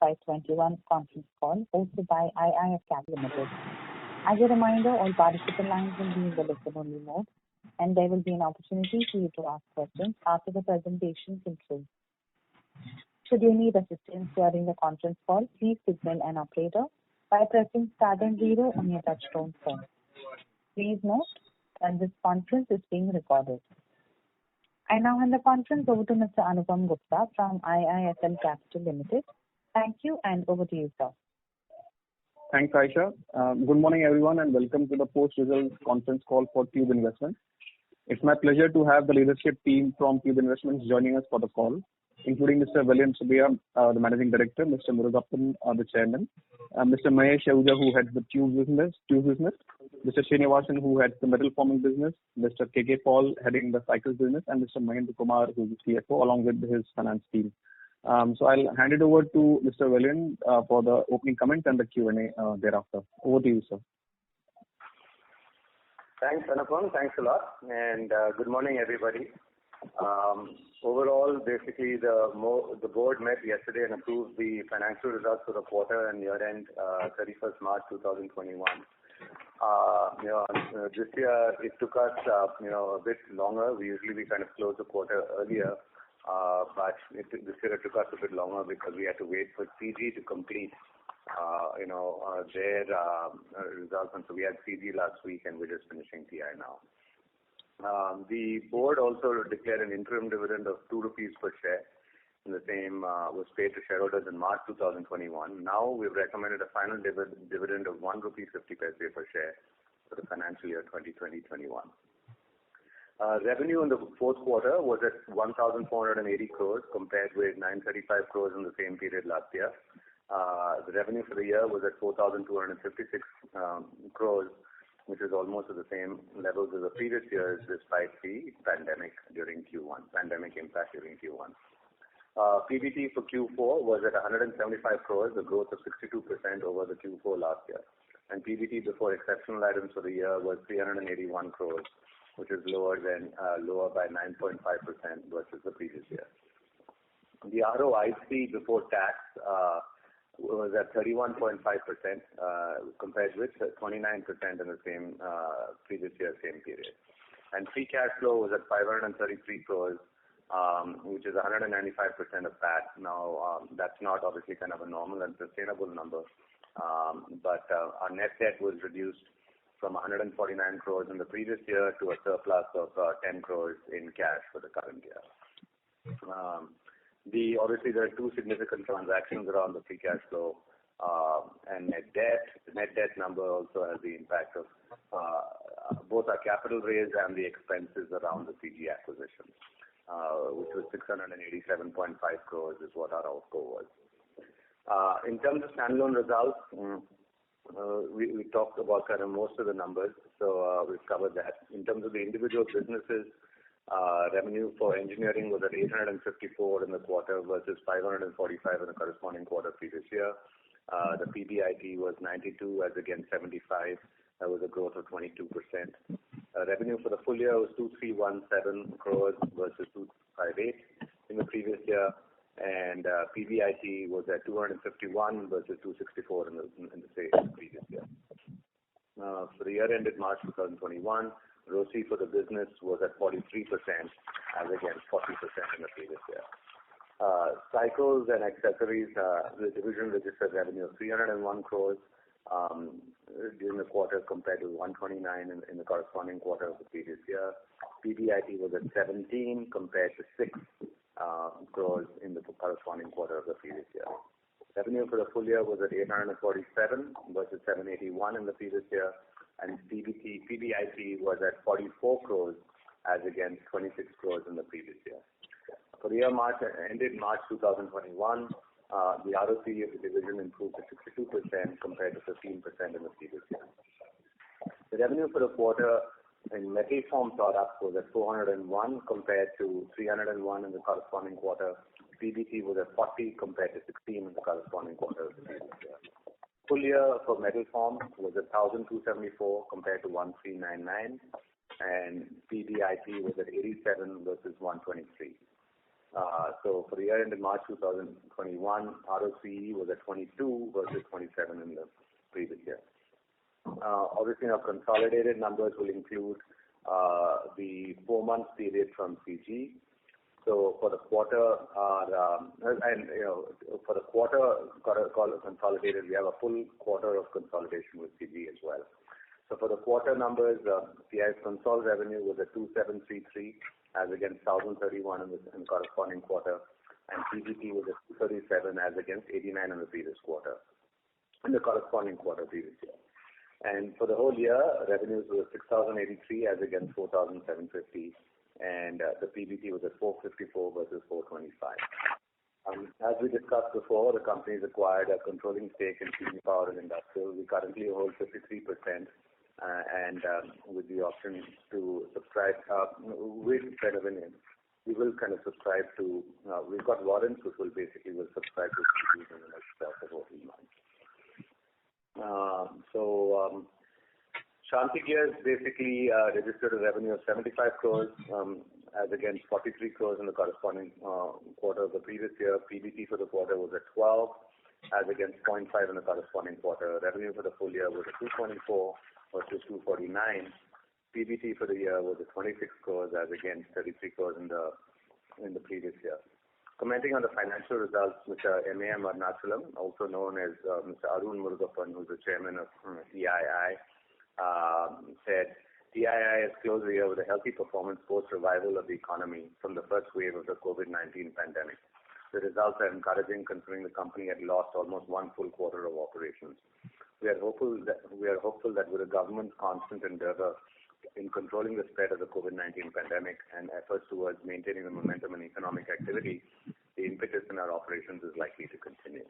FY21 conference call hosted by IIFL Limited. As a reminder, all participant lines will be in the listen-only mode, and there will be an opportunity for you to ask questions after the presentation concludes. Should you need assistance during the conference call, please signal an operator by pressing star then 0 on your touchtone phone. Please note that this conference is being recorded. I now hand the conference over to Mr. Anupam Gupta from IIFL Capital Limited. Thank you, and over to you, sir. Thanks, Aisha. Good morning, everyone, and welcome to the post-results conference call for Tube Investments. It's my pleasure to have the leadership team from Tube Investments joining us for the call, including Mr. William Subbiah, the Managing Director, Mr. Murugappan, the Chairman, Mr. Mahesh Ahuja, who heads the Tube business, Mr. Srinivasan, who heads the Metal Forming business, Mr. K.K. Paul, heading the Cycles business, and Mr. Mahendra Kumar, who is the CFO, along with his finance team. So I'll hand it over to Mr. William for the opening comments and the Q&A thereafter. Over to you, sir. Thanks, Anupam. Thanks a lot, and good morning, everybody. Overall, basically, the board met yesterday and approved the financial results for the quarter and year-end 31st March 2021. This year it took us a bit longer. We kind of close the quarter earlier, but this year it took us a bit longer because we had to wait for CG to complete their results, and so we had CG last week and we're just finishing TI now. The board also declared an interim dividend of 2 rupees per share, and the same was paid to shareholders in March 2021. Now we've recommended a final dividend of 1 rupee 50 paise per share for the financial year 2020-21. Revenue in the fourth quarter was at 1,480 crores compared with 935 crores in the same period last year. The revenue for the year was at 4,256 crores, which is almost at the same levels as the previous years, despite the pandemic impact during Q1. PBT for Q4 was at 175 crores, a growth of 62% over the Q4 last year. And PBT before exceptional items for the year was 381 crores, which is lower by 9.5% versus the previous year. The ROIC before tax was at 31.5% compared with 29% in the same previous year, same period. And free cash flow was at 533 crores, which is 195% of PAT. Now, that's not obviously kind of a normal and sustainable number, but our net debt was reduced from 149 crores in the previous year to a surplus of 10 crores in cash for the current year. Obviously, there are two significant transactions around the free cash flow and net debt. The net debt number also has the impact of both our capital raise and the expenses around the CG acquisition, which was 687.5 crores is what our outgo was. In terms of standalone results, we talked about kind of most of the numbers, so we've covered that. In terms of the individual businesses, revenue for engineering was at 854 in the quarter versus 545 in the corresponding quarter previous year. The PBIT was 92 as against 75. That was a growth of 22%. Revenue for the full year was 2317 crores versus 258 in the previous year, and PBIT was at 251 versus 264 in the same previous year. For the year ended March 2021, ROCE for the business was at 43% as against 40% in the previous year. Cycles and accessories, the division registered revenue of 301 crores during the quarter compared to 129 in the corresponding quarter of the previous year. PBIT was at 17 compared to 6 crores in the corresponding quarter of the previous year. Revenue for the full year was at 847 versus 781 in the previous year, and PBIT was at 44 crores as against 26 crores in the previous year. For the year ended March 2021, the ROCE of the division improved to 62% compared to 15% in the previous year. The revenue for the quarter in metal form products was at 401 compared to 301 in the corresponding quarter. PBT was at 40 compared to 16 in the corresponding quarter of the previous year. Full year for metal form was at 1,274 compared to 1,399, and PBIT was at 87 versus 123. So for the year ended March 2021, ROCE was at 22 versus 27 in the previous year. Obviously, our consolidated numbers will include the 4-month period from CG. So for the quarter, for the quarter consolidated, we have a full quarter of consolidation with CG as well. So for the quarter numbers, PI's consolidated revenue was at 2,733 as against 1,031 in the corresponding quarter, and PBT was at 237 as against 89 in the previous quarter, in the corresponding quarter previous year. And for the whole year, revenues were 6,083 as against 4,750, and the PBT was at 454 versus 425. As we discussed before, the company has acquired a controlling stake in CG Power and Industrial. We currently hold 53%, and with the option to subscribe with better opinion. We will kind of subscribe to, we've got warrants which will basically subscribe to CG in the next 14 months. Shanti Gears basically registered a revenue of 75 crores as against 43 crores in the corresponding quarter of the previous year. PBT for the quarter was at 12 as against 0.5 in the corresponding quarter. Revenue for the full year was at 224 versus 249. PBT for the year was at 26 crores as against 33 crores in the previous year. Commenting on the financial results, Mr. M.A.M. Arunachalam, also known as Mr. Arun Murugappan, who is the chairman of TII, said, TII has closed the year with a healthy performance post-revival of the economy from the first wave of the COVID-19 pandemic. The results are encouraging considering the company had lost almost one full quarter of operations. We are hopeful that with the government's constant endeavor in controlling the spread of the COVID-19 pandemic and efforts towards maintaining the momentum in economic activity, the impetus in our operations is likely to continue.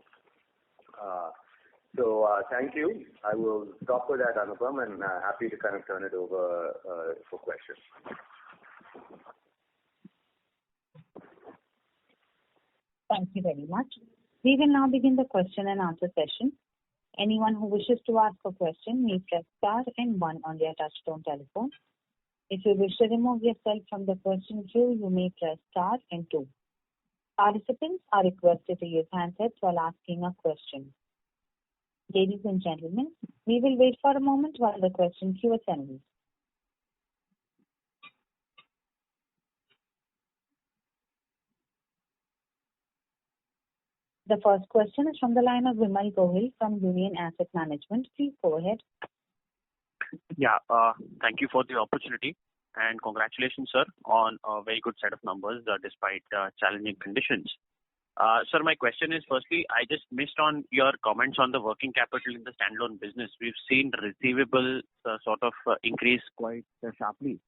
Thank you. I will stop with that, Anupam, and happy to kind of turn it over for questions. Thank you very much. We will now begin the question and answer session. Anyone who wishes to ask a question may press star and 1 on their touchtone telephone. If you wish to remove yourself from the question queue, you may press star and 2. Participants are requested to use handsets while asking a question. Ladies and gentlemen, we will wait for a moment while the question queue assembles. The first question is from the line of Vimal Gohil from Union Asset Management. Please go ahead. Yeah, thank you for the opportunity and congratulations, sir, on a very good set of numbers despite challenging conditions. Sir, my question is, firstly, I just missed on your comments on the working capital in the standalone business. We've seen receivables sort of increase quite sharply.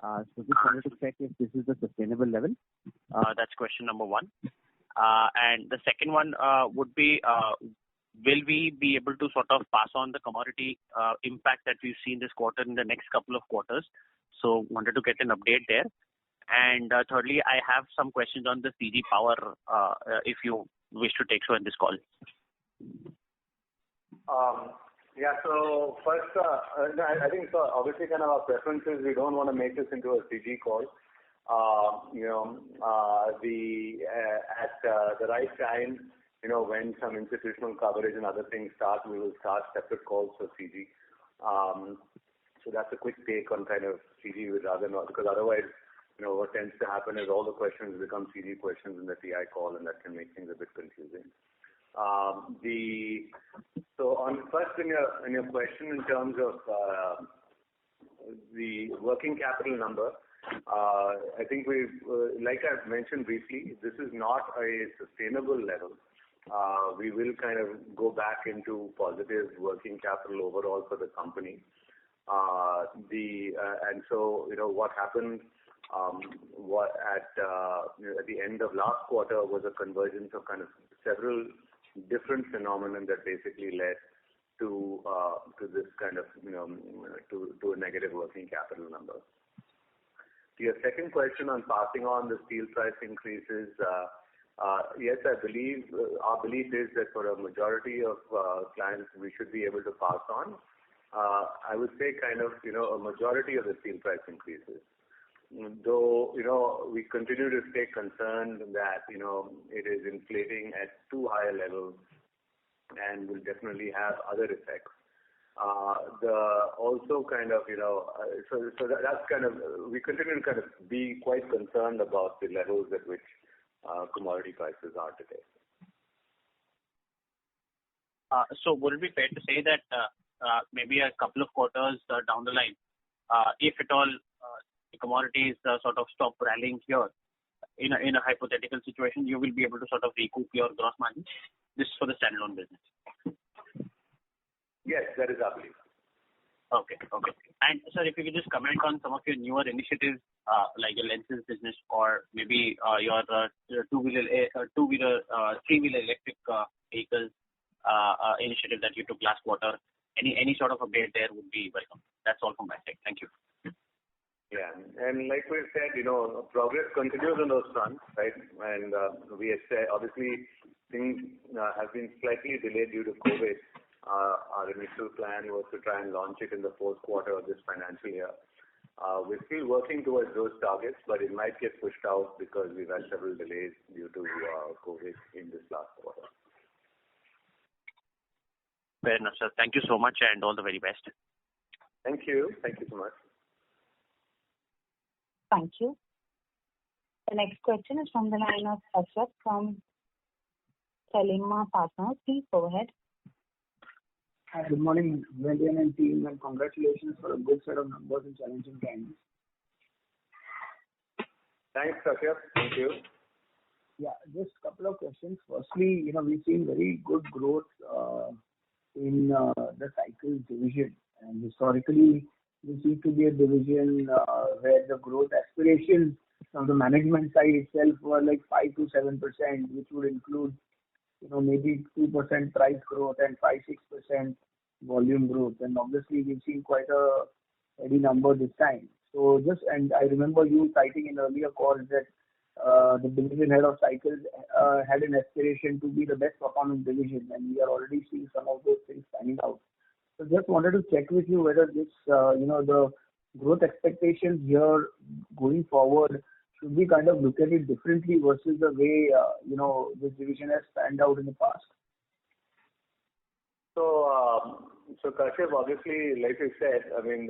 So just wanted to check if this is the sustainable level. That's question number 1. And the second one would be, will we be able to sort of pass on the commodity impact that we've seen this quarter in the next couple of quarters? So wanted to get an update there. And thirdly, I have some questions on the CG Power, if you wish to take so in this call. Yeah, so first, I think so obviously kind of our preference is we don't want to make this into a CG call. At the right time, when some institutional coverage and other things start, we will start separate calls for CG. So that's a quick take on kind of CG, we'd rather not, because otherwise, what tends to happen is all the questions become CG questions in the TI call, and that can make things a bit confusing. So on first in your question in terms of the working capital number, I think we've, like I've mentioned briefly, this is not a sustainable level. We will kind of go back into positive working capital overall for the company. And so, what happened at the end of last quarter was a convergence of kind of several different phenomena that basically led to this kind of, to a negative working capital number. To your second question on passing on the steel price increases, yes, I believe, our belief is that for a majority of clients, we should be able to pass on. I would say kind of, a majority of the steel price increases. though, we continue to stay concerned that, it is inflating at too high a level and will definitely have other effects. That's kind of, we continue to kind of be quite concerned about the levels at which commodity prices are today. So would it be fair to say that maybe a couple of quarters down the line, if at all the commodities sort of stop rallying here, in a hypothetical situation, you will be able to sort of recoup your gross margins? This is for the standalone business. Yes, that is our belief. Okay. And sir, if you could just comment on some of your newer initiatives, like your lenses business, or maybe your three-wheeler electric vehicles initiative that you took last quarter. Any sort of update there would be welcome. That's all from my side. Thank you. Yeah, and like we said, progress continues on those fronts, right? And we have said, obviously, things have been slightly delayed due to COVID. Our initial plan was to try and launch it in the fourth quarter of this financial year. We're still working towards those targets, but it might get pushed out because we've had several delays due to COVID in this last quarter. Fair enough, sir. Thank you so much and all the very best. Thank you. Thank you so much. Thank you. The next question is from the line of Ashok from Telima Partners. Please go ahead. Hi, good morning, Vedian and team, and congratulations for a good set of numbers in challenging times. Thanks, Ashok. Thank you. Yeah, just a couple of questions. Firstly, we've seen very good growth in the cycles division, and historically, this used to be a division where the growth aspirations from the management side itself were like 5 to 7%, which would include, maybe 2% price growth and 5-6% volume growth. And obviously, we've seen quite a steady number this time. So and I remember you citing in earlier calls that the division head of cycles had an aspiration to be the best performing division, and we are already seeing some of those things panning out. So just wanted to check with you whether this, the growth expectations here going forward, should we kind of look at it differently versus the way, this division has panned out in the past? So Kashyap, obviously, like you said, I mean,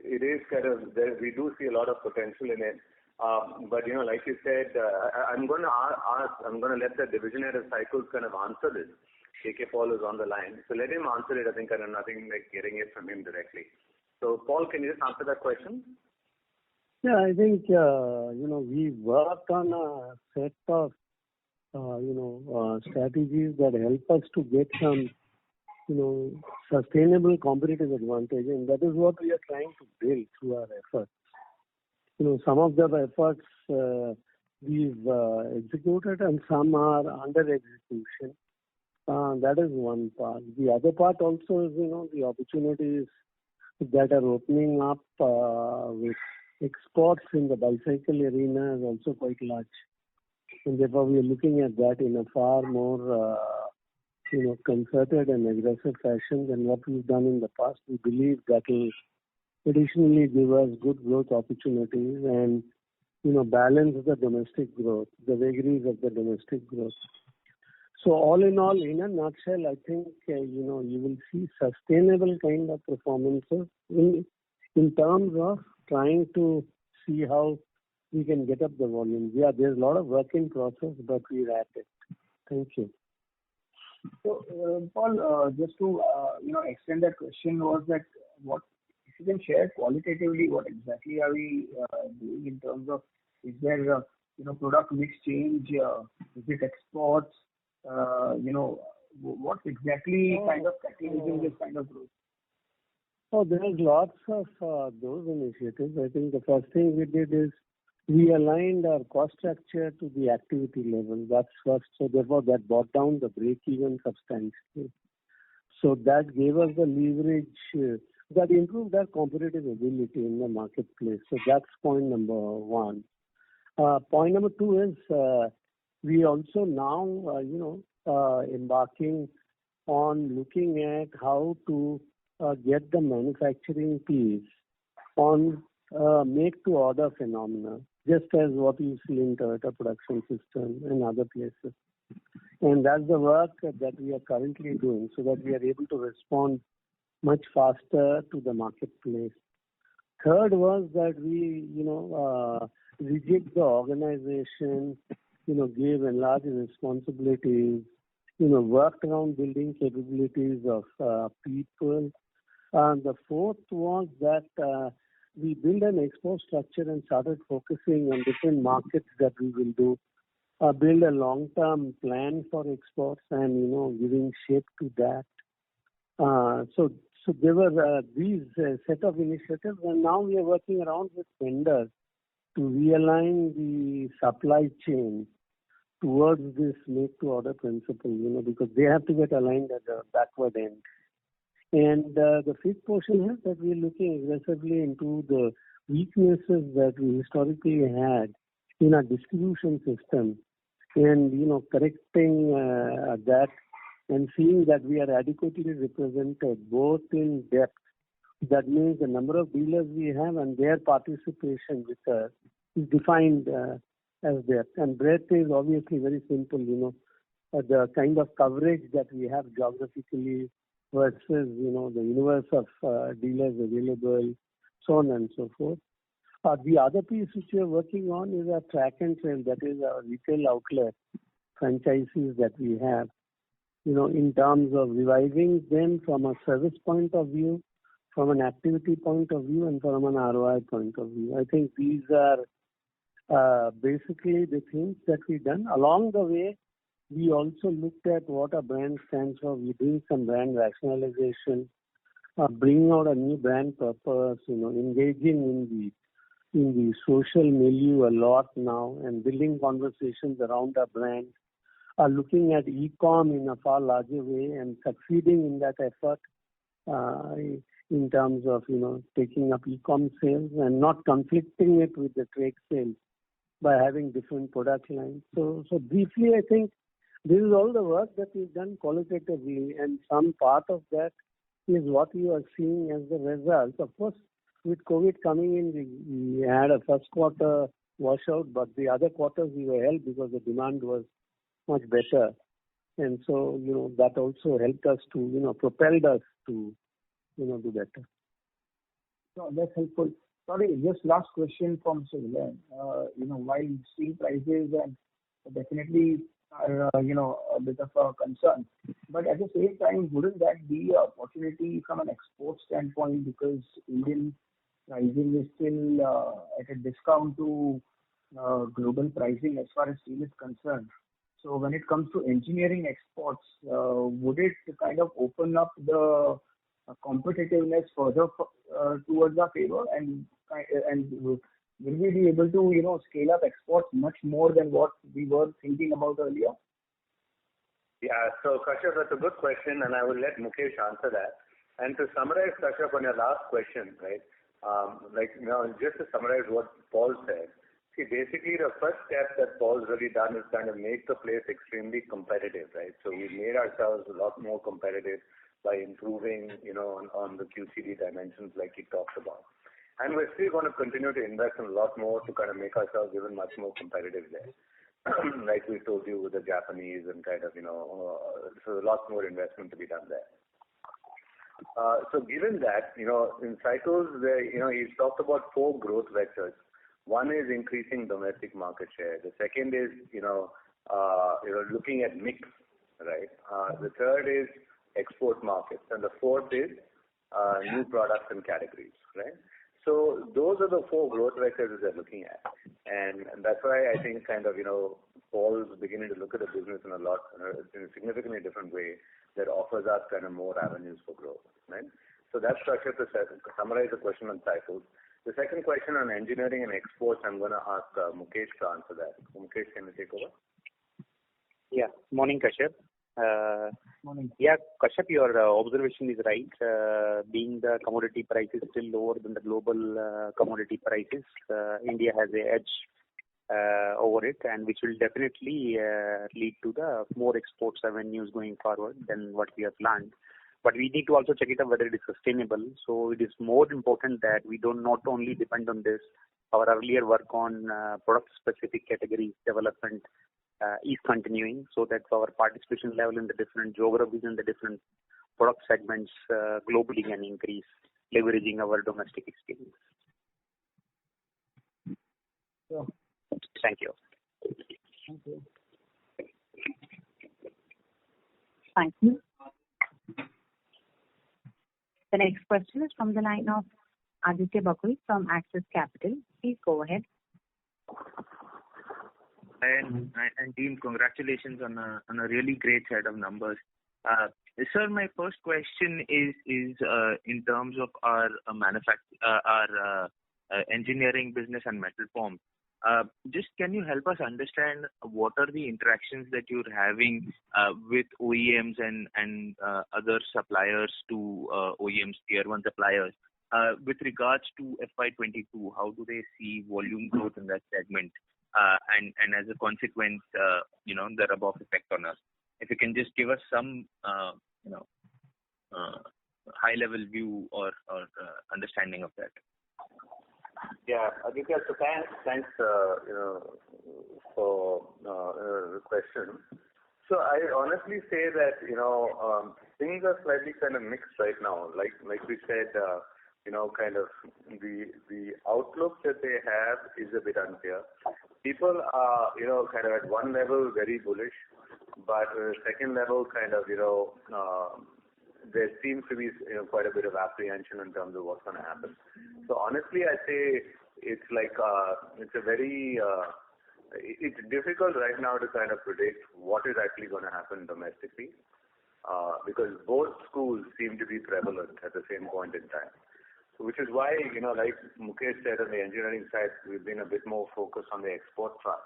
it is kind of, we do see a lot of potential in it. But, like you said, I'm going to let the division head of cycles kind of answer this. KK Paul is on the line. So let him answer it. I think I'm nothing like getting it from him directly. So Paul, can you just answer that question? Yeah, I think, we worked on a set of, strategies that help us to get some, sustainable competitive advantage. And that is what we are trying to build through our efforts. Some of the efforts we've executed and some are under execution. That is one part. The other part also is, the opportunities that are opening up with exports in the bicycle arena is also quite large. And therefore, we are looking at that in a far more, concerted and aggressive fashion than what we've done in the past. We believe that will additionally give us good growth opportunities and, balance the domestic growth, the vagaries of the domestic growth. So all in all, in a nutshell, I think, you will see sustainable kind of performances in terms of trying to see how we can get up the volume. Yeah, there's a lot of work in process, but we're at it. Thank you. So, Paul, just to, extend that question was that if you can share qualitatively what exactly are we doing in terms of, is there a, product mix change, is it exports, what exactly kind of catalyzing this kind of growth? Oh, there's lots of those initiatives. I think the first thing we did is we aligned our cost structure to the activity level. That's first. So therefore, that brought down the break-even substantially. So that gave us the leverage that improved our competitive ability in the marketplace. So that's point number one. Point number two is we also now, embarking on looking at how to get the manufacturing piece on make-to-order phenomena, just as what you see in Toyota Production System and other places. And that's the work that we are currently doing so that we are able to respond much faster to the marketplace. Third was that we, rejigged the organization, gave enlarged responsibilities, worked around building capabilities of people. And the fourth was that we built an export structure and started focusing on different markets that we will do. Build a long-term plan for exports and, giving shape to that. So there were these set of initiatives, and now we are working around with vendors to realign the supply chain towards this make-to-order principle, because they have to get aligned at the backward end. And the fifth portion is that we're looking aggressively into the weaknesses that we historically had in our distribution system and, correcting that and seeing that we are adequately represented both in depth. That means the number of dealers we have and their participation with us is defined as depth. And breadth is obviously very simple, the kind of coverage that we have geographically versus, the universe of dealers available, so on and so forth. The other piece which we are working on is our track and trail, that is our retail outlet franchises that we have, in terms of reviving them from a service point of view, from an activity point of view, and from an ROI point of view. I think these are basically the things that we've done. Along the way, we also looked at what a brand stands for. We're doing some brand rationalization, bringing out a new brand purpose, engaging in the social milieu a lot now and building conversations around our brand, looking at e-com in a far larger way and succeeding in that effort in terms of, taking up e-com sales and not conflicting it with the trade sales by having different product lines. So briefly, I think this is all the work that we've done qualitatively, and some part of that is what you are seeing as the result. Of course, with COVID coming in, we had a first quarter washout, but the other quarters we were helped because the demand was much better. And so, that also helped us to, propelled us to, do better. So that's helpful. Sorry, just last question from Sulan. While steel prices and definitely are, a bit of a concern, but at the same time, wouldn't that be an opportunity from an export standpoint, because Indian pricing is still at a discount to global pricing as far as steel is concerned? So when it comes to engineering exports, would it kind of open up the competitiveness further towards our favor, and will we be able to, scale up exports much more than what we were thinking about earlier? Yeah, so Kashyap, that's a good question, and I will let Mukesh answer that. And to summarize, Kashyap, on your last question, right? Just to summarize what Paul said. See, basically the first step that Paul's really done is kind of make the place extremely competitive, right? So we made ourselves a lot more competitive by improving, on the QCD dimensions like he talked about. And we're still going to continue to invest in a lot more to kind of make ourselves even much more competitive there. Like we told you with the Japanese and kind of, so a lot more investment to be done there. So given that, in cycles where, he's talked about 4 growth vectors. One is increasing domestic market share. The second is, looking at mix, right? The third is export markets. And the fourth is new products and categories, right? So those are the 4 growth vectors that they're looking at. And that's why I think kind of, Paul's beginning to look at the business in a significantly different way that offers us kind of more avenues for growth, right? So that's structured to summarize the question on cycles. The second question on engineering and exports, I'm going to ask Mukesh to answer that. Mukesh, can you take over? Yeah. Morning, Kashyap. Morning. Yeah, Kashyap, your observation is right. Being the commodity prices still lower than the global commodity prices, India has an edge over it, and which will definitely lead to the more exports avenues going forward than what we have planned. But we need to also check it out whether it is sustainable. So it is more important that we don't not only depend on this. Our earlier work on product-specific category development is continuing, so that our participation level in the different geographies and the different product segments globally can increase, leveraging our domestic experience. Sure. Thank you. Thank you. Thank you. The next question is from the line of Aditya Bakul from Axis Capital. Please go ahead. And team, congratulations on a really great set of numbers. Sir, my first question is in terms of our engineering business and metal form. Just can you help us understand what are the interactions that you're having with OEMs and other suppliers to OEMs, tier 1 suppliers, with regards to FY22? How do they see volume growth in that segment? And as a consequence, the rub-off effect on us. If you can just give us some, high-level view or understanding of that. Yeah, Aditya, so thanks, for the question. So I honestly say that, things are slightly kind of mixed right now. Like we said, kind of the outlook that they have is a bit unclear. People are, kind of at one level very bullish, but second level kind of, there seems to be quite a bit of apprehension in terms of what's going to happen. So honestly, I say it's like it's difficult right now to kind of predict what is actually going to happen domestically, because both schools seem to be prevalent at the same point in time. So which is why, like Mukesh said, on the engineering side, we've been a bit more focused on the export front.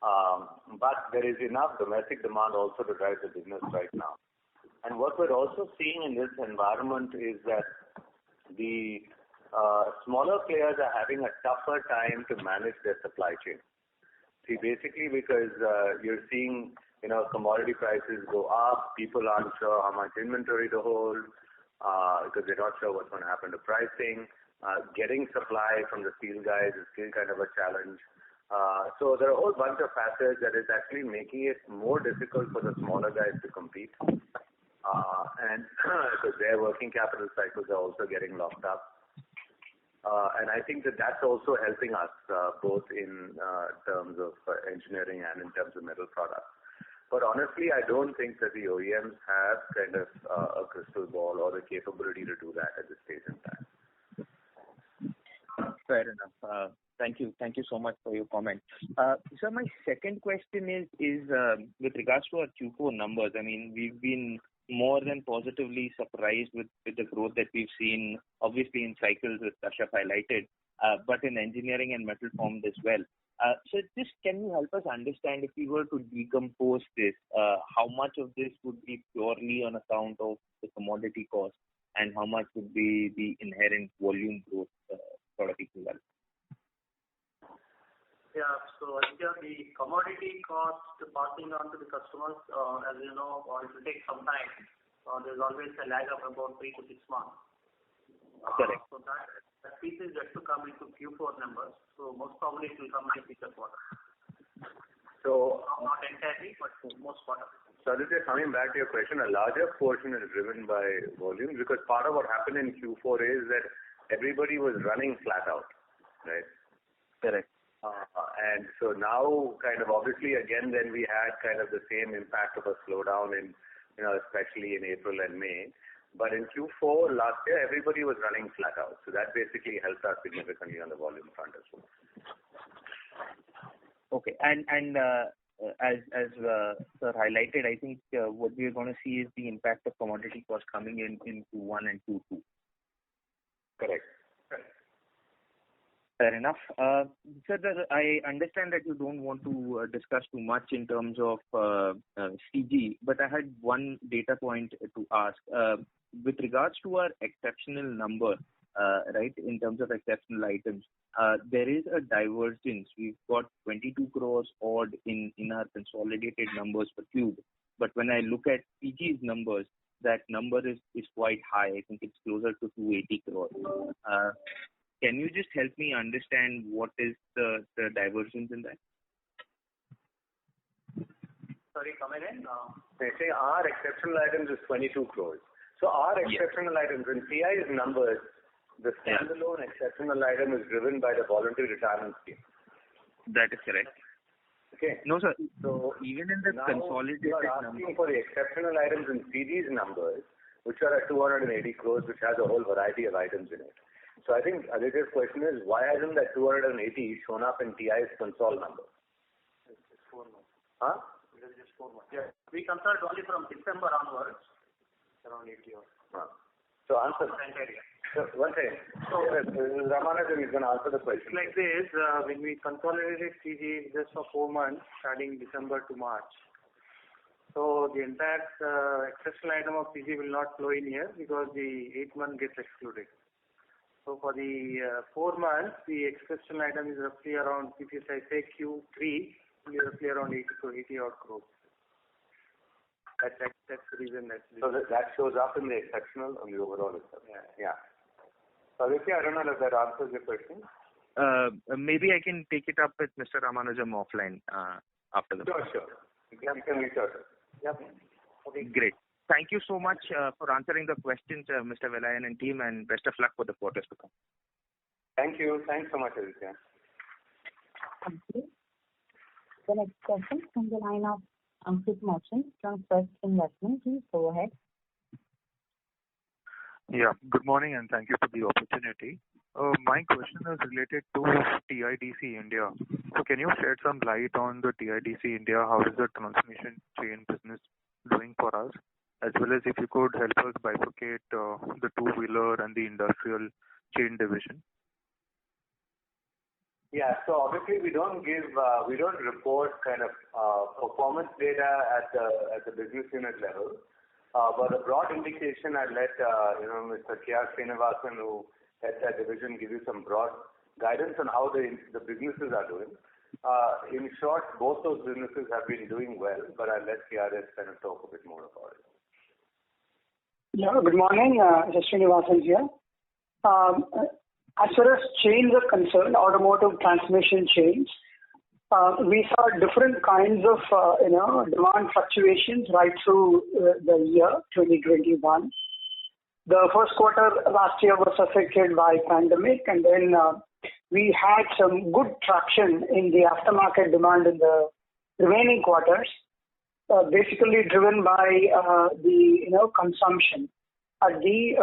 But there is enough domestic demand also to drive the business right now. And what we're also seeing in this environment is that the smaller players are having a tougher time to manage their supply chain. See, basically because you're seeing, commodity prices go up, people aren't sure how much inventory to hold, because they're not sure what's going to happen to pricing. Getting supply from the steel guys is still kind of a challenge. So there are a whole bunch of factors that is actually making it more difficult for the smaller guys to compete. And because their working capital cycles are also getting locked up. And I think that's also helping us both in terms of engineering and in terms of metal products. But honestly, I don't think that the OEMs have kind of a crystal ball or the capability to do that at this stage in time. Fair enough. Thank you so much for your comment. So my second question is with regards to our Q4 numbers. I mean, we've been more than positively surprised with the growth that we've seen, obviously in cycles, as Kashyap highlighted, but in engineering and metal formed as well. So just can you help us understand, if we were to decompose this, how much of this would be purely on account of the commodity cost and how much would be the inherent volume growth sort of equivalent? Yeah, so the commodity cost passing on to the customers, as you know, it will take some time. There's always a lag of about 3 to 6 months. Correct. So that piece is yet to come into Q4 numbers. So most probably it will come in the future quarter. So not entirely, but most part of it. So Aditya, coming back to your question, a larger portion is driven by volume, because part of what happened in Q4 is that everybody was running flat out, right? Correct. And so now, kind of obviously, again, then we had kind of the same impact of a slowdown in, especially in April and May. But in Q4 last year, everybody was running flat out. So that basically helped us significantly on the volume front as well. Okay. And as sir highlighted, I think what we are going to see is the impact of commodity costs coming in Q1 and Q2. Correct. Fair enough. Sir, I understand that you don't want to discuss too much in terms of CG, but I had one data point to ask. With regards to our exceptional number, right, in terms of exceptional items, there is a divergence. We've got 22 crores odd in our consolidated numbers for Cube. But when I look at PG's numbers, that number is quite high. I think it's closer to 280 crores. Can you just help me understand what is the divergence in that? Sorry, come again. They say our exceptional items is 22 crores. So our exceptional items in TI's numbers, the standalone exceptional item is driven by the voluntary retirement scheme. That is correct. Okay. No, sir. So even in the consolidated you are asking for the exceptional items in CD's numbers, which are at 280 crores, which has a whole variety of items in it. So I think Aditya's question is, why hasn't that 280 shown up in TI's consol number? It's 4 months. Huh? It is just 4 months. Yeah. We consult only from December onwards, around 80 or. So answer. So, one second. So, Ramanujan is going to answer the question. It's like this, when we consolidated CG just for 4 months, starting December to March. So the entire exceptional item of CG will not flow in here because the 8th month gets excluded. So for the 4 months, the exceptional item is roughly around, if I say Q3, it is roughly around 80 odd crores. That's the reason that. So that shows up in the exceptional on the overall itself. Yeah. So Aditya, I don't know if that answers your question. Maybe I can take it up with Mr. Ramanujam offline after the. Sure. You can reach out. Yep. Okay. Great. Thank you so much for answering the questions, Mr. Velayan and team, and best of luck for the quarters to come. Thank you. Thanks so much, Aditya. Thank you. The next question from the line of Ankit Merchant from First Investment. Please go ahead. Yeah, good morning and thank you for the opportunity. My question is related to TIDC India. So can you shed some light on the TIDC India? How is the transmission chain business doing for us? As well as if you could help us bifurcate the two-wheeler and the industrial chain division. Yeah, so obviously we don't report kind of performance data at the business unit level. But a broad indication, I'd let Mr. K.R. Srinivasan, who heads that division, give you some broad guidance on how the businesses are doing. In short, both those businesses have been doing well, but I'll let KRS kind of talk a bit more about it. Yeah, good morning. Srinivasan here. As far as chains are concerned, automotive transmission chains, we saw different kinds of demand fluctuations right through the year 2021. The first quarter last year was affected by pandemic, and then we had some good traction in the aftermarket demand in the remaining quarters, basically driven by the consumption at the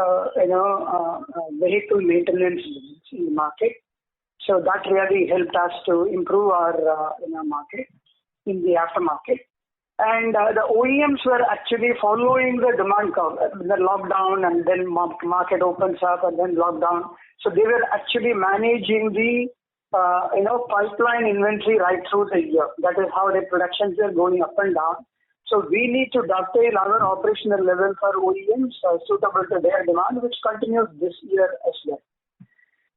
vehicle maintenance in the market. So that really helped us to improve our market in the aftermarket. And the OEMs were actually following the demand curve, the lockdown, and then market opens up and then lockdown. So they were actually managing the pipeline inventory right through the year. That is how the productions were going up and down. So we need to dovetail our operational level for OEMs suitable to their demand, which continues this year as well.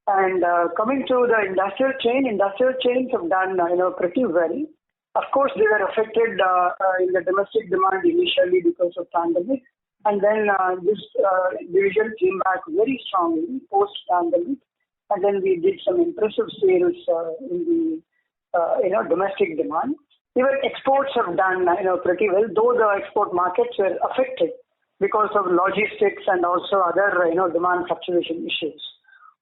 And coming to the industrial chains have done pretty well. Of course, they were affected in the domestic demand initially because of pandemic, and then this division came back very strongly post pandemic, and then we did some impressive sales in the domestic demand. Even exports have done pretty well, though the export markets were affected because of logistics and also other demand fluctuation issues.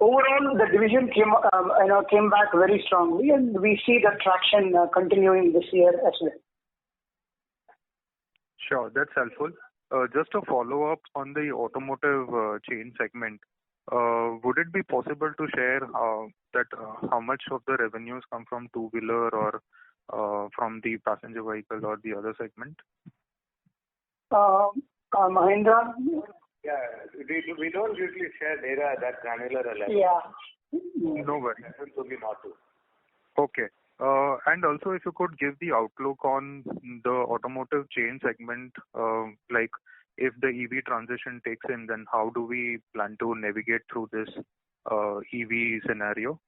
Overall, the division came back very strongly, and we see the traction continuing this year as well. Sure, that's helpful. Just a follow-up on the automotive chain segment. Would it be possible to share how much of the revenues come from two-wheeler or from the passenger vehicle or the other segment? Mahindra? Yeah, we don't usually share data at that granular level. Yeah. No worries. Absolutely not to. Okay. And also, if you could give the outlook on the automotive chain segment, like if the EV transition takes in, then how do we plan to navigate through this EV scenario?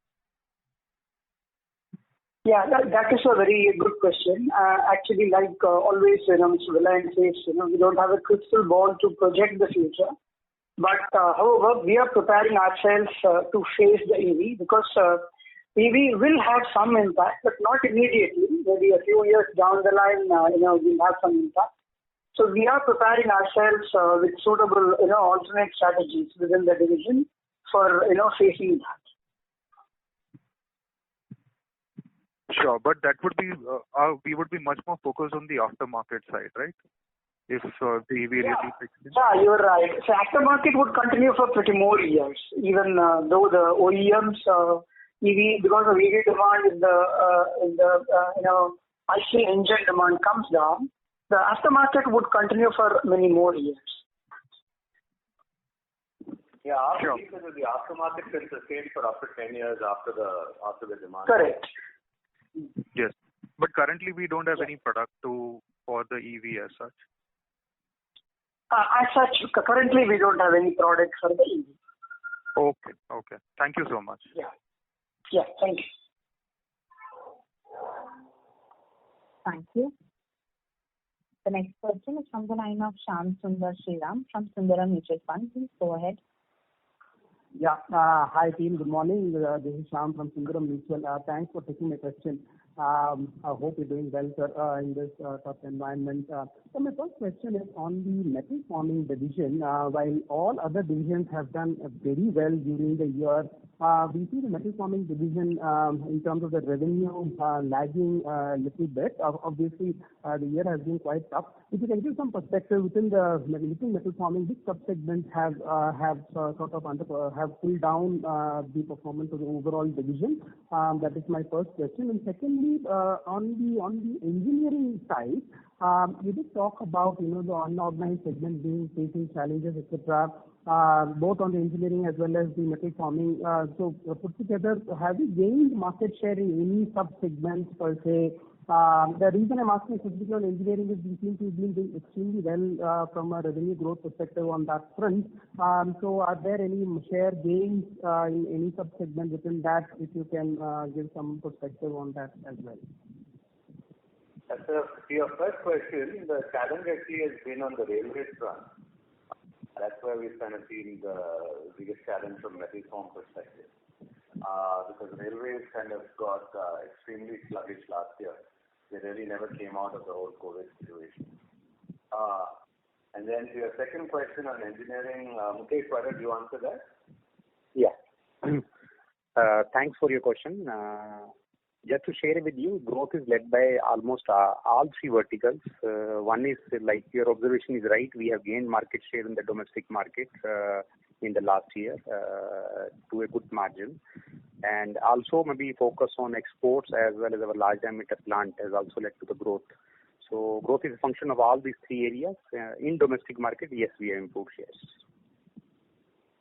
Yeah, that is a very good question. Actually, like always, Mr. Villain says, we don't have a crystal ball to project the future. But however, we are preparing ourselves to face the EV because EV will have some impact, but not immediately. Maybe a few years down the line, we'll have some impact. So we are preparing ourselves with suitable, alternate strategies within the division for, facing that. Sure, but that would be we would be much more focused on the aftermarket side, right? If the EV really fixes. Yeah, you're right. So aftermarket would continue for pretty more years, even though the OEMs EV, because of EV demand is the IC engine demand comes down, the aftermarket would continue for many more years. Yeah, our belief is that the aftermarket can sustain for up to 10 years after the demand. Correct. Yes, but currently we don't have any product for the EV as such. As such, currently we don't have any product for the EV. Okay. Thank you so much. Yeah, thank you. Thank you. The next question is from the line of Shyam Sundar Sriram from Sundaram Mutual Fund. Please go ahead. Yeah. Hi team. Good morning. This is Shyam from Sundaram Mutual. Thanks for taking my question. I hope you're doing well, sir, in this tough environment. So my first question is on the metal forming division. While all other divisions have done very well during the year, we see the metal forming division in terms of the revenue lagging a little bit. Obviously, the year has been quite tough. If you can give some perspective within the metal forming, which subsegments have pulled down the performance of the overall division? That is my first question. And secondly, on the engineering side, you did talk about the unorganized segment facing challenges, etc. Both on the engineering as well as the metal forming. So put together, have you gained market share in any sub-segments per se? The reason I'm asking specifically on engineering is we seem to be doing extremely well from a revenue growth perspective on that front. So are there any share gains in any sub-segment within that? If you can give some perspective on that as well. To your first question, the challenge actually has been on the railway front. That's where we've kind of seen the biggest challenge from metal form perspective. Because railways kind of got extremely sluggish last year. They really never came out of the whole COVID situation. And then to your second question on engineering, Mukesh, why don't you answer that? Yeah. Thanks for your question. Just to share with you, growth is led by almost all three verticals. One is, like your observation is right, we have gained market share in the domestic market in the last year to a good margin. And also maybe focus on exports as well as our large diameter plant has also led to the growth. So growth is a function of all these three areas. In domestic market, yes, we have improved shares.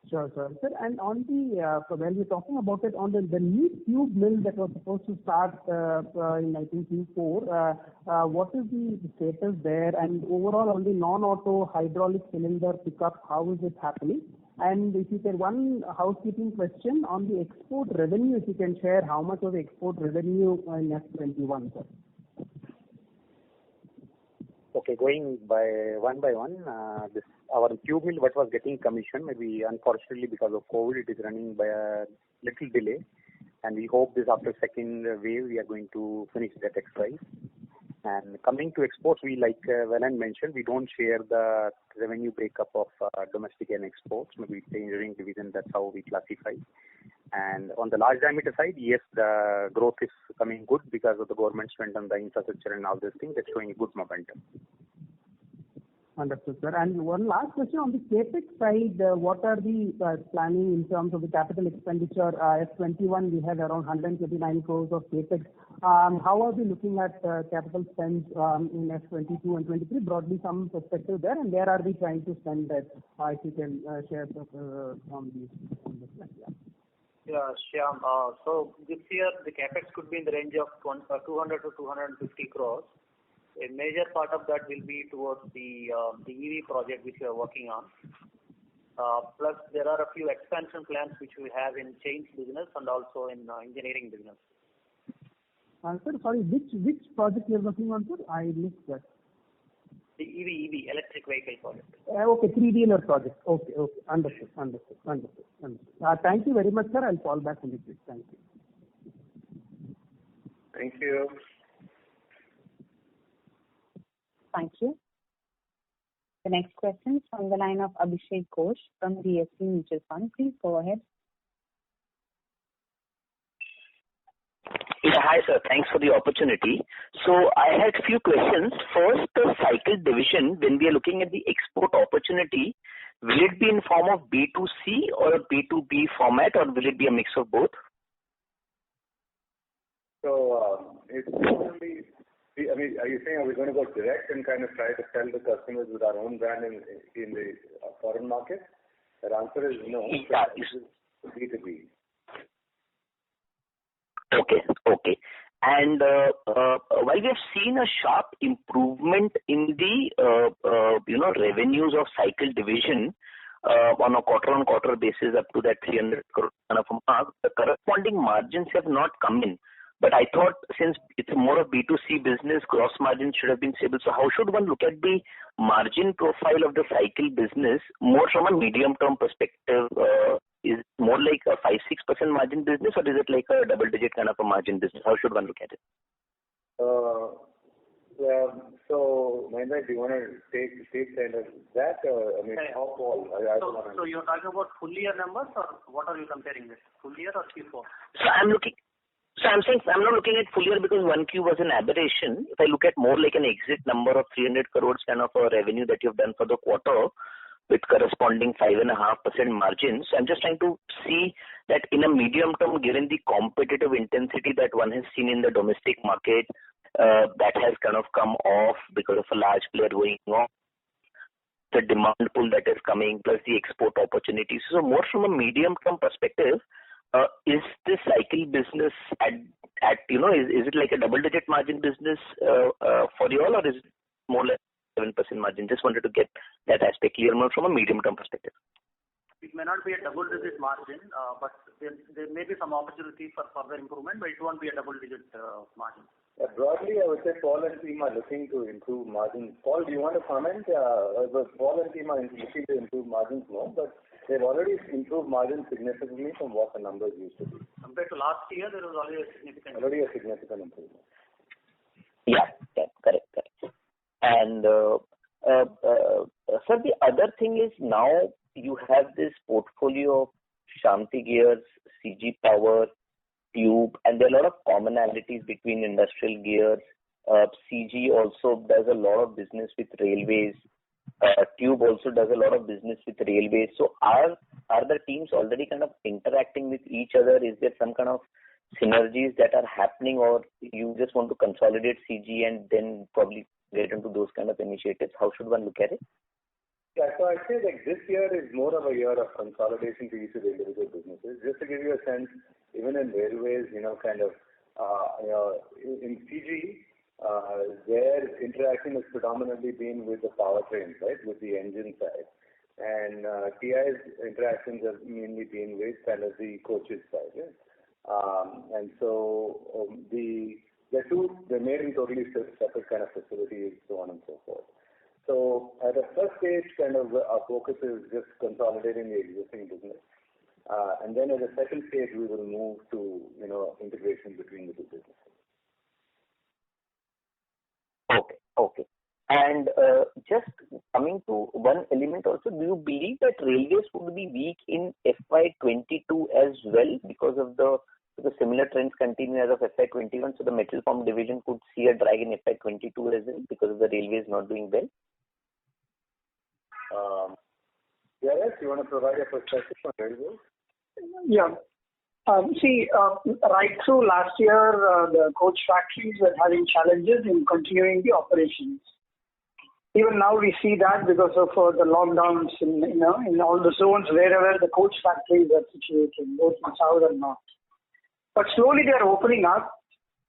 Sure, sir. And on when we're talking about it, on the new tube mill that was supposed to start in I think Q4, what is the status there? And overall on the non-auto hydraulic cylinder pickup, how is it happening? And if you can, one housekeeping question on the export revenue, if you can share how much of the export revenue in FY21, sir? Okay, going by one, our tube mill, what was getting commissioned, maybe unfortunately because of COVID, it is running by a little delay. And we hope this after second wave, we are going to finish that exercise. And coming to exports, we like Velan mentioned, we don't share the revenue breakup of domestic and exports. Maybe it's the engineering division, that's how we classify. And on the large diameter side, yes, the growth is coming good because of the government spend on the infrastructure and all these things. That's showing a good momentum. Understood, sir. And one last question on the capex side, what are the planning in terms of the capital expenditure? F21, we had around 129 crores of capex. How are we looking at capital spends in F22 and 23? Broadly, some perspective there, and where are we trying to spend that? If you can share on this slide. Yeah, Shyam. So this year the capex could be in the range of 200 to 250 crores. A major part of that will be towards the EV project which we are working on. Plus there are a few expansion plans which we have in chains business and also in engineering business. Sir, sorry, which project you are working on, sir? I missed that. The EV, electric vehicle project. Okay, 3-wheeler project. Okay. Understood. Thank you very much, sir. I'll call back in a bit. Thank you. Thank you. Thank you. The next question is from the line of Abhishek Ghosh from DSP Mutual Fund. Please go ahead. Yeah, hi sir. Thanks for the opportunity. So I had a few questions. First, the cycle division, when we are looking at the export opportunity, will it be in form of B2C or a B2B format, or will it be a mix of both? So it's probably, I mean, are you saying are we going to go direct and kind of try to sell the customers with our own brand in the foreign market? The answer is no. Yeah. B2B. Okay. And while we have seen a sharp improvement in the revenues of cycle division on a quarter-on-quarter basis up to that 300 crore kind of a mark, the corresponding margins have not come in. But I thought since it's more of B2C business, gross margins should have been stable. So how should one look at the margin profile of the cycle business more from a medium-term perspective? Is it more like a 5-6% margin business, or is it like a double-digit kind of a margin business? How should one look at it? So, Mahendra, do you want to take kind of that? I mean, how Paul? So you're talking about full year numbers, or what are you comparing this? Full year or Q4? I'm saying I'm not looking at full year because 1Q was an aberration. If I look at more like an exit number of 300 crores kind of a revenue that you've done for the quarter, with corresponding 5.5% margins. So I'm just trying to see that in a medium term, given the competitive intensity that one has seen in the domestic market, that has kind of come off because of a large player going off, the demand pool that is coming, plus the export opportunities. So more from a medium term perspective, is this cycle business at is it like a double-digit margin business for you all, or is it more like 7% margin? Just wanted to get that aspect clear more from a medium-term perspective. It may not be a double-digit margin, but there may be some opportunity for further improvement, but it won't be a double-digit margin. Broadly, I would say Paul and team are looking to improve margins. Paul, do you want to comment? Paul and team are looking to improve margins more, but they've already improved margins significantly from what the numbers used to be. Compared to last year, there was already a significant improvement. Yeah, correct. And sir, the other thing is now you have this portfolio of Shanti Gears, CG Power, Tube, and there are a lot of commonalities between industrial gears. CG also does a lot of business with railways. Tube also does a lot of business with railways. So are the teams already kind of interacting with each other? Is there some kind of synergies that are happening, or you just want to consolidate CG and then probably get into those kind of initiatives? How should one look at it? Yeah, so I'd say like this year is more of a year of consolidation to each of the individual businesses. Just to give you a sense, even in railways, in CG, their interaction has predominantly been with the powertrain, right, with the engine side. And TI's interactions have mainly been with kind of the coaches side. Right? And so they're made in totally separate kind of facilities, so on and so forth. So at a first stage, kind of our focus is just consolidating the existing business. And then at a second stage, we will move to, integration between the two businesses. Okay. And just coming to one element also, do you believe that railways would be weak in FY22 as well because of the similar trends continue as of FY21? So the metal form division could see a drag in FY22 as well because of the railways not doing well? Yes, you want to provide a perspective on railways? Yeah. Right through last year, the coach factories were having challenges in continuing the operations. Even now we see that because of the lockdowns in all the zones wherever the coach factories are situated, both in south and north. But slowly they are opening up.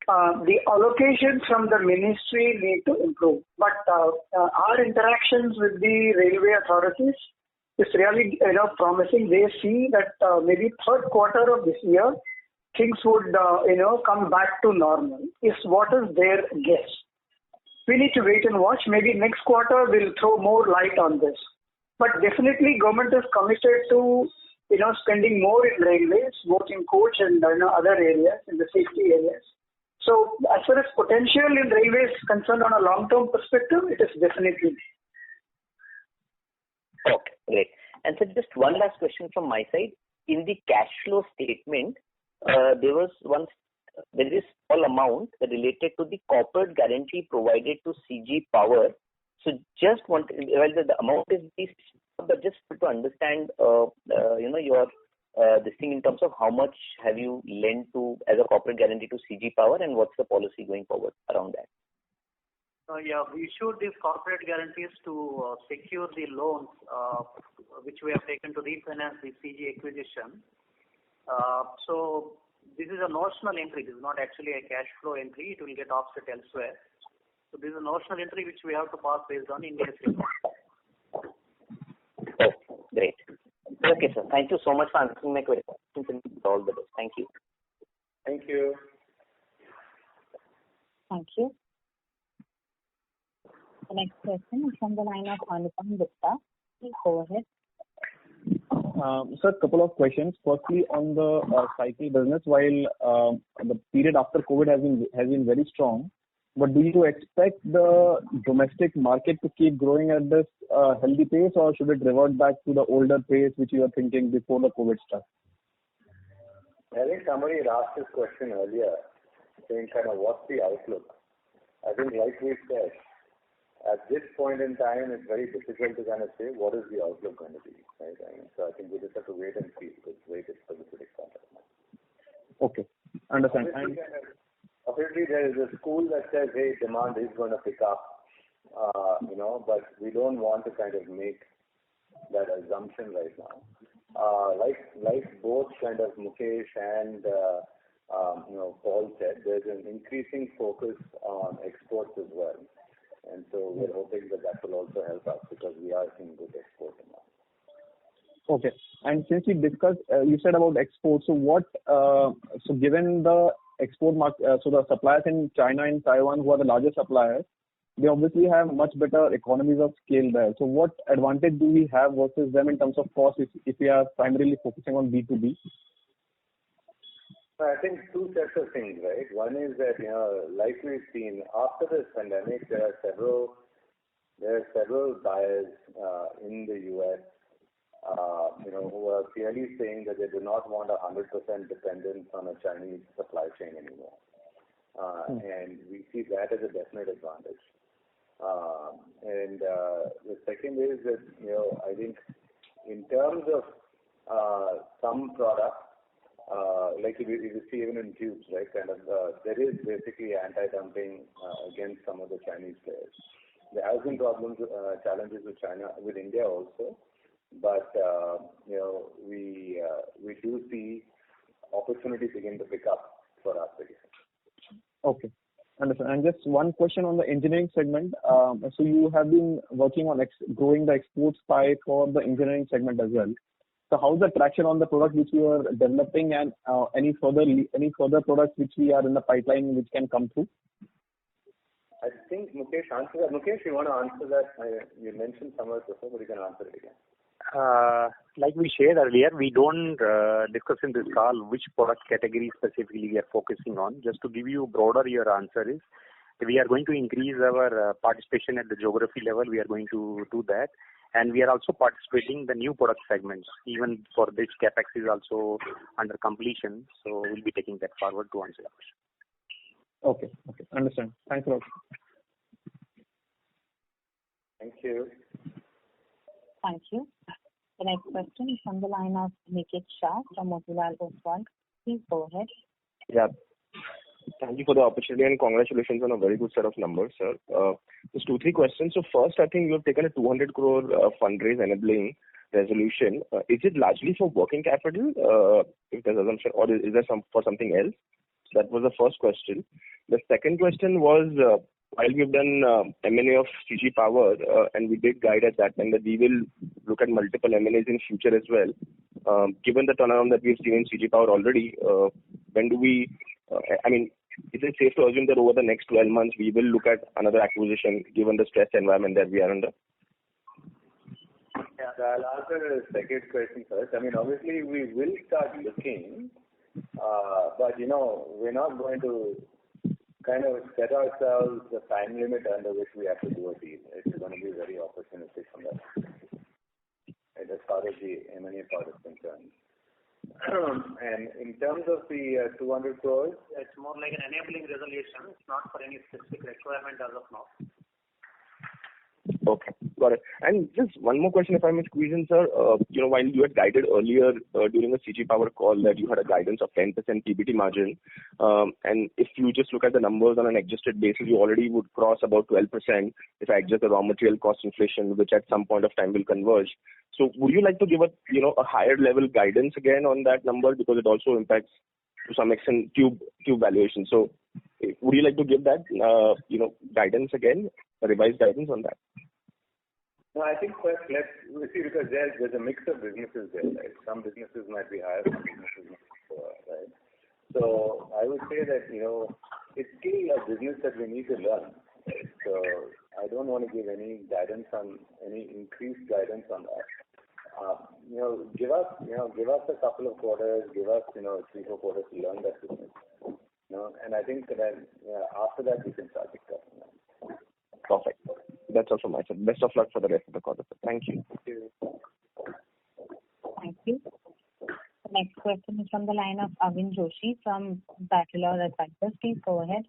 The allocations from the ministry need to improve. But our interactions with the railway authorities is really promising. They see that maybe third quarter of this year, things would, come back to normal is what is their guess. We need to wait and watch. Maybe next quarter will throw more light on this. But definitely government is committed to, spending more in railways, both in coach and other areas, in the safety areas. So as far as potential in railways is concerned on a long-term perspective, it is definitely. Okay, great. And so just one last question from my side. In the cash flow statement, there is small amount related to the corporate guarantee provided to CG Power. So just the amount is this, but just to understand, your this thing in terms of how much have you lent to as a corporate guarantee to CG Power, and what's the policy going forward around that? We issued these corporate guarantees to secure the loans which we have taken to refinance the CG acquisition. So this is a notional entry. This is not actually a cash flow entry. It will get offset elsewhere. So this is a notional entry which we have to pass based on India's law. Oh, great. Okay, sir. Thank you so much for answering my questions. All the best. Thank you. Thank you. Thank you. The next question is from the line of Anupam Gupta. Please go ahead. Sir, a couple of questions. Firstly, on the cycle business, while the period after COVID has been very strong, but do you expect the domestic market to keep growing at this healthy pace, or should it revert back to the older pace which you were thinking before the COVID stuff? I think somebody had asked this question earlier, saying kind of what's the outlook? I think like we said, at this point in time, it's very difficult to kind of say what is the outlook going to be, right? So I think we just have to wait and see. It's very difficult to predict that right now. Okay, understand. Obviously, there is a school that says, hey, demand is going to pick up, but we don't want to kind of make that assumption right now. Like both kind of Mukesh and Paul said, there's an increasing focus on exports as well. And so we're hoping that will also help us because we are seeing good export demand. Okay. And since we discussed, you said about exports. So so given the export market, so the suppliers in China and Taiwan who are the largest suppliers, they obviously have much better economies of scale there. So what advantage do we have versus them in terms of cost if we are primarily focusing on B2B? I think two sets of things, right? One is that, like we've seen after this pandemic, there are several buyers in the U.S. Who are clearly saying that they do not want 100% dependence on a Chinese supply chain anymore. And we see that as a definite advantage. And the second is that, I think in terms of some products, like you see even in tubes, right, there is basically anti-dumping against some of the Chinese players. There have been challenges with China, with India also. But we do see opportunities begin to pick up for us again. Okay, understand. And just one question on the engineering segment. So you have been working on growing the exports pie for the engineering segment as well. So how's the traction on the product which you are developing, and any further products which we are in the pipeline which can come through? I think Mukesh answered that. Mukesh, you want to answer that? You mentioned somewhere before, but you can answer it again. Like we shared earlier, we don't discuss in this call which product category specifically we are focusing on. Just to give you broader, your answer is we are going to increase our participation at the geography level. We are going to do that. And we are also participating in the new product segments. Even for this, CapEx is also under completion. So we'll be taking that forward to answer your question. Okay. Understand. Thanks a lot. Thank you. Thank you. The next question is from the line of Niket Shah from Motilal Oswal. Please go ahead. Yeah. Thank you for the opportunity and congratulations on a very good set of numbers, sir. Just 2-3 questions. So first, I think you have taken a 200 crore fundraise enabling resolution. Is it largely for working capital, if there's assumption, or is there for something else? So that was the first question. The second question was, while we've done M&A of CG Power, and we did guide at that time that we will look at multiple M&As in future as well. Given the turnaround that we've seen in CG Power already, when do we, is it safe to assume that over the next 12 months we will look at another acquisition given the stress environment that we are under? Yeah, so I'll answer the second question first. Obviously we will start looking, but we're not going to kind of set ourselves a time limit under which we have to do a deal. It's going to be very opportunistic from that. As far as the M&A part is concerned. And in terms of the 200 crores, it's more like an enabling resolution. It's not for any specific requirement as of now. Okay, got it. And just one more question, if I may squeeze in, sir. While you had guided earlier during the CG Power call that you had a guidance of 10% PBT margin, and if you just look at the numbers on an adjusted basis, you already would cross about 12% if I adjust the raw material cost inflation, which at some point of time will converge. So would you like to give a higher level guidance again on that number, because it also impacts to some extent tube valuation. So would you like to give that guidance again, a revised guidance on that? No, I think first let's see, because there's a mix of businesses there, right? Some businesses might be higher, some businesses might be lower, right? So I would say that it's still a business that we need to learn. Right? So I don't want to give any guidance on any increased guidance on that. Give us a couple of quarters, give us 3-4 quarters to learn that business. And I think then after that we can start discussing that. Perfect. That's all from my side. Best of luck for the rest of the quarter. Thank you. Thank you. The next question is from the line of Avin Joshi from Bachelor Advisors. Please go ahead.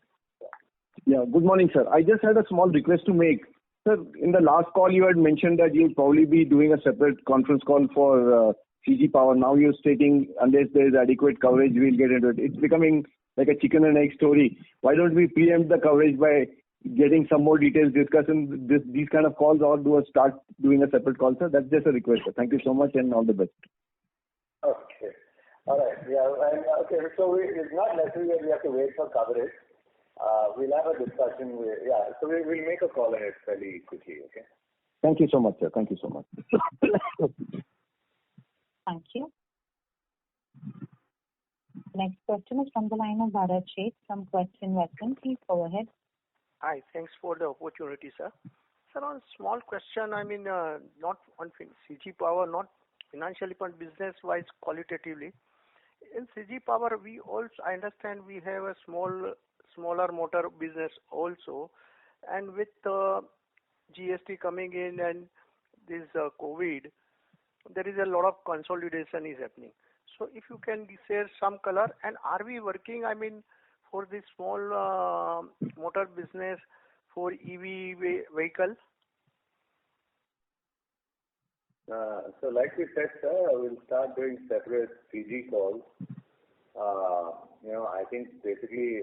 Yeah, good morning, sir. I just had a small request to make. Sir, in the last call you had mentioned that you'll probably be doing a separate conference call for CG Power. Now you're stating unless there is adequate coverage, we'll get into it. It's becoming like a chicken and egg story. Why don't we preempt the coverage by getting some more details, discussing these kind of calls, or start doing a separate call, sir? That's just a request, sir. Thank you so much and all the best. Okay. All right. Yeah. Okay. So it's not necessary that we have to wait for coverage. We'll have a discussion. So we'll make a call on it fairly quickly. Okay. Thank you so much, sir. Thank you so much. Thank you. Next question is from the line of Bharat Sheth from Quest Investment. Please go ahead. Hi, thanks for the opportunity, sir. Sir, on small question, not on CG Power, not financially, but business-wise, qualitatively. In CG Power, I understand we have a smaller motor business also, and with GST coming in and this COVID, there is a lot of consolidation is happening. So if you can share some color, and are we working, for this small motor business for EV vehicle? So like we said, sir, we'll start doing separate CG calls. I think basically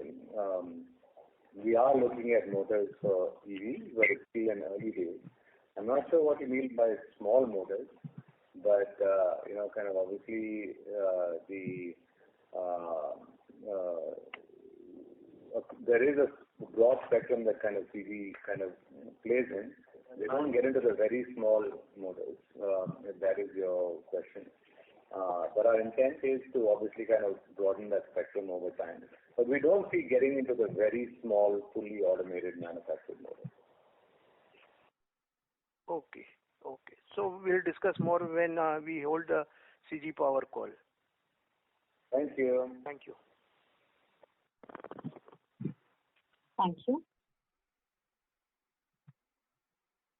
we are looking at motors for EV, but it's still in early days. I'm not sure what you mean by small motors, but kind of obviously there is a broad spectrum that kind of CG kind of plays in. They don't get into the very small motors, if that is your question. But our intent is to obviously kind of broaden that spectrum over time. But we don't see getting into the very small, fully automated manufactured motors. Okay. So we'll discuss more when we hold the CG Power call. Thank you. Thank you. Thank you.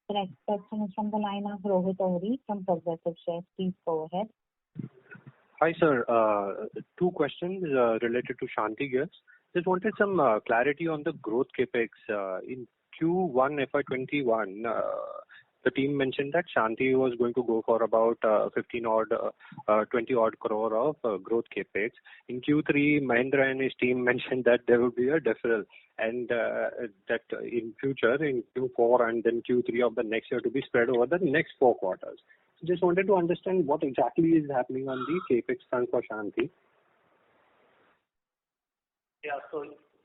The next question is from the line of Rohit Ohri from Progressive Shares. Please go ahead. Hi, sir. Two questions related to Shanti Gears. Just wanted some clarity on the growth capex. In Q1 FY21, the team mentioned that Shanti was going to go for about 20 odd crore of growth capex. In Q3, Mahendra and his team mentioned that there would be a deferral, and that in future, in Q4 and then Q3 of the next year, to be spread over the next 4 quarters. So just wanted to understand what exactly is happening on the capex front for Shanti. Yeah, so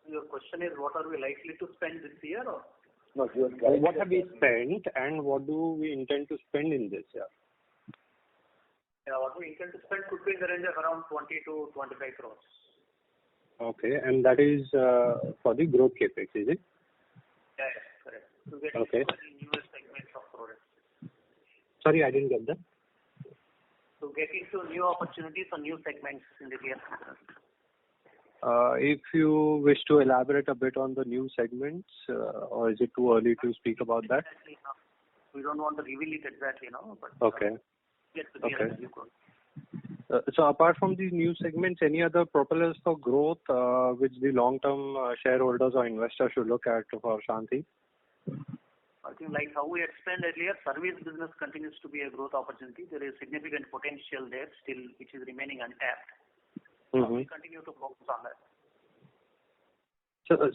your question is what are we likely to spend this year, or? No, what have we spent and what do we intend to spend in this year? Yeah, what we intend to spend could be in the range of around 20 to 25 crores. Okay, and that is for the growth capex, is it? Yes, correct. To get Okay. into the newest segments of products. Sorry, I didn't get that. To get into new opportunities or new segments in the gear. If you wish to elaborate a bit on the new segments, or is it too early to speak about that? We don't want to reveal it exactly, but Okay. get to the revenue growth. So apart from these new segments, any other propellers for growth which the long-term shareholders or investors should look at for Shanthi? I think like how we explained earlier, service business continues to be a growth opportunity. There is significant potential there still, which is remaining untapped. We continue to focus on that.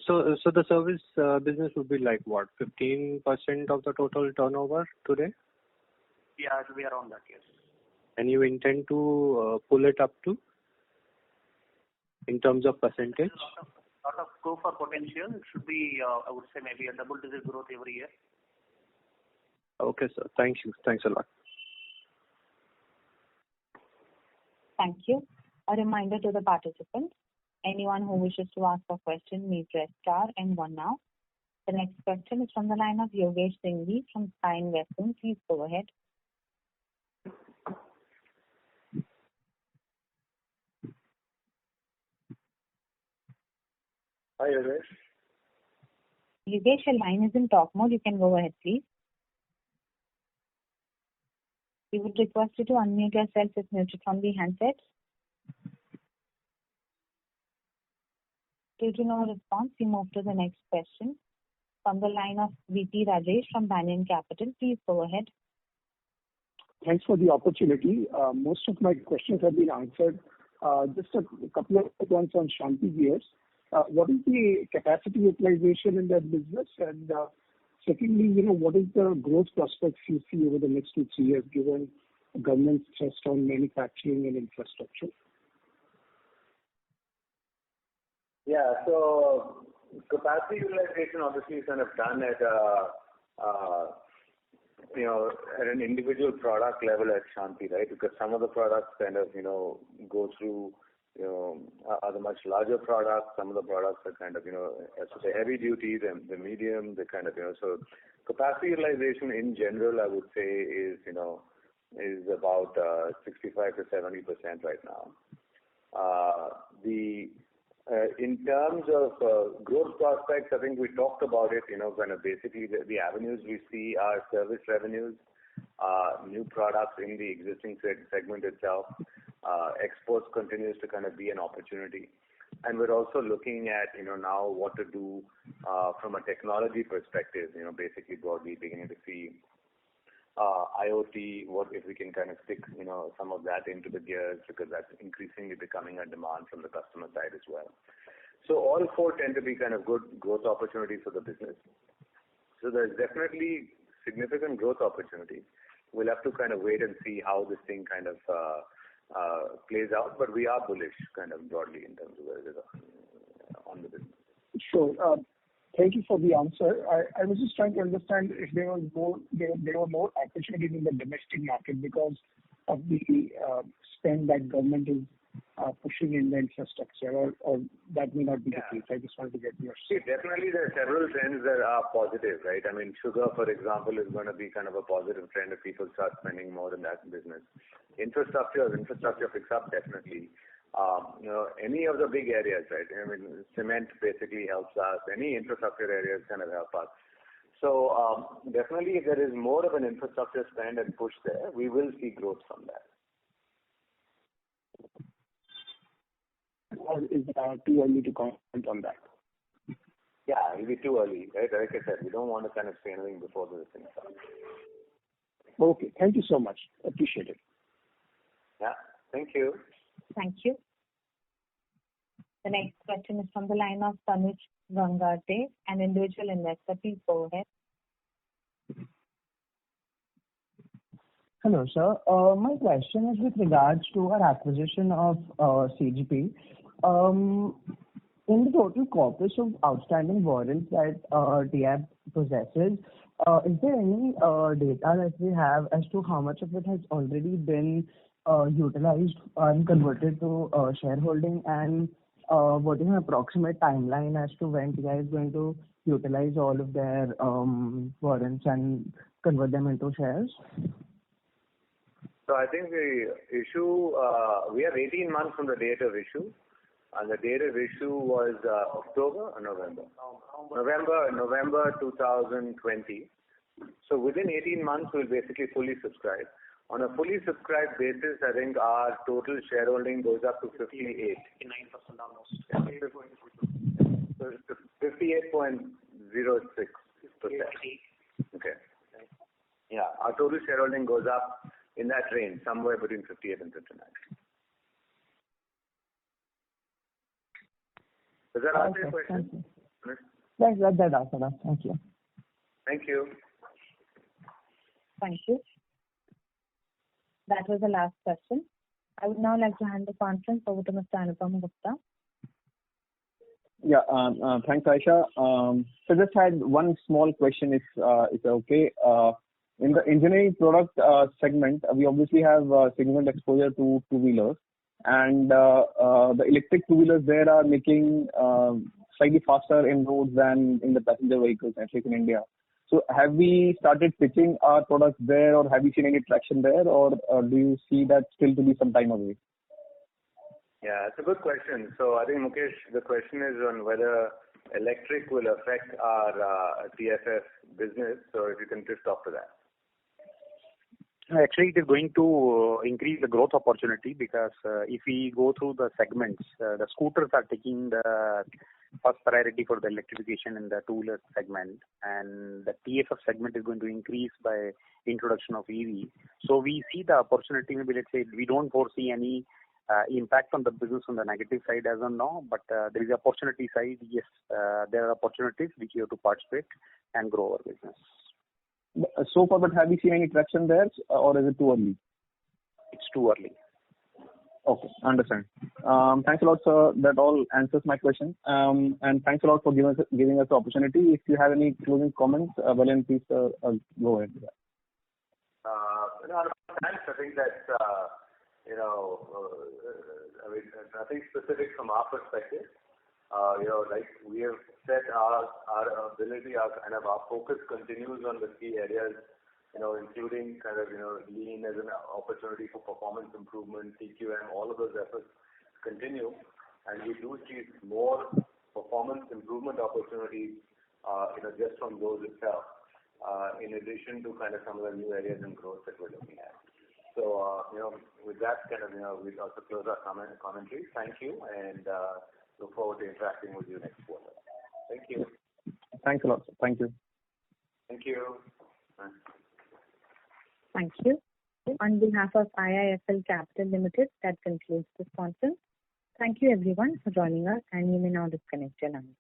So the service business would be like what, 15% of the total turnover today? Yeah, it will be around that, yes. And you intend to pull it up to, in terms of percentage? Lot of scope for potential. It should be, I would say, maybe a double-digit growth every year. Okay, sir. Thank you. Thanks a lot. Thank you. A reminder to the participants, anyone who wishes to ask a question may press star and 1 now. The next question is from the line of Yogesh Singhi from Sky Investment. Please go ahead. Hi, Yogesh. Yogesh, your line is in talk mode. You can go ahead, please. We would request you to unmute yourself if muted from the handset. Due to no response, we move to the next question. From the line of VP Rajesh from Banyan Capital. Please go ahead. Thanks for the opportunity. Most of my questions have been answered. Just a couple of ones on Shanthi Gears. What is the capacity utilization in that business? And secondly, what is the growth prospects you see over the next 2-3 years, given the government's thrust on manufacturing and infrastructure? Yeah, so capacity utilization obviously is kind of done at at an individual product level at Shanthi, right? Because some of the products kind of go through are the much larger products. Some of the products are kind of as to say heavy duty, the medium, the kind of so capacity utilization in general, I would say is about 65 to 70% right now. In terms of growth prospects, I think we talked about it, kind of basically the avenues we see are service revenues, new products in the existing segment itself. Exports continues to kind of be an opportunity. And we're also looking at, now what to do from a technology perspective, basically broadly beginning to see IoT, what if we can kind of stick, some of that into the gears, because that's increasingly becoming a demand from the customer side as well. So all four tend to be kind of good growth opportunities for the business. So there's definitely significant growth opportunities. We'll have to kind of wait and see how this thing kind of plays out, but we are bullish kind of broadly in terms of where it is on the business. Sure. Thank you for the answer. I was just trying to understand if there were more opportunities in the domestic market because of the spend that government is pushing in the infrastructure, or that may not be the case. I just wanted to get your See, definitely there are several trends that are positive, right? I mean, sugar, for example, is going to be kind of a positive trend if people start spending more in that business. Infrastructure picks up definitely. Any of the big areas, right? I mean, cement basically helps us. Any infrastructure areas kind of help us. So definitely, if there is more of an infrastructure spend and push there, we will see growth from that. Or is it too early to comment on that? Yeah, it'll be too early, right? Like I said, we don't want to kind of say anything before the thing starts. Okay, thank you so much. Appreciate it. Yeah, thank you. Thank you. The next question is from the line of Tanuj Gangate, an individual investor. Please go ahead. Hello, sir. My question is with regards to our acquisition of CGP. In the total corpus of outstanding warrants that TI possesses, is there any data that we have as to how much of it has already been utilized and converted to shareholding, and what is an approximate timeline as to when TI is going to utilize all of their warrants and convert them into shares? So I think the issue, we have 18 months from the date of issue, and the date of issue was October or November? November 2020. So within 18 months, we'll basically fully subscribe. On a fully subscribed basis, I think our total shareholding goes up to 58. 9% almost. So it's 58.06%. Okay. Yeah, our total shareholding goes up in that range, somewhere between 58 and 59. Does that answer your question? Yes, that answers that. Thank you. Thank you. Thank you. That was the last question. I would now like to hand the conference over to Mr. Anupam Gupta. Yeah, thanks, Aisha. So just had one small question, if it's okay. In the engineering product segment, we obviously have significant exposure to two-wheelers, and the electric two-wheelers there are making slightly faster inroads than in the passenger vehicles, at least in India. So have we started pitching our products there, or have you seen any traction there, or do you see that still to be some time away? Yeah, it's a good question. So I think, Mukesh, the question is on whether electric will affect our TFF business. So if you can just talk to that. Actually, it is going to increase the growth opportunity because if we go through the segments, the scooters are taking the first priority for the electrification in the two-wheeler segment, and the TFF segment is going to increase by introduction of EV. So we see the opportunity. Maybe let's say we don't foresee any impact on the business on the negative side as of now, but there is opportunity side. Yes, there are opportunities which you have to participate and grow our business. So far, but have you seen any traction there, or is it too early? It's too early. Okay, understand. Thanks a lot, sir. That all answers my question. And thanks a lot for giving us the opportunity. If you have any closing comments, Valen, please go ahead. Thanks. I think that nothing specific from our perspective. Like we have said, our ability, our focus continues on the key areas, including lean as an opportunity for performance improvement, TQM, all of those efforts continue, and we do see more performance improvement opportunities, just from those itself, in addition to some of the new areas and growth that we're looking at. So, with that, we also close our commentary. Thank you, and look forward to interacting with you next quarter. Thank you. Thanks a lot, sir. Thank you. Thank you. Thank you. On behalf of IIFL Capital Limited, that concludes this conference. Thank you everyone for joining us, and you may now disconnect your lines.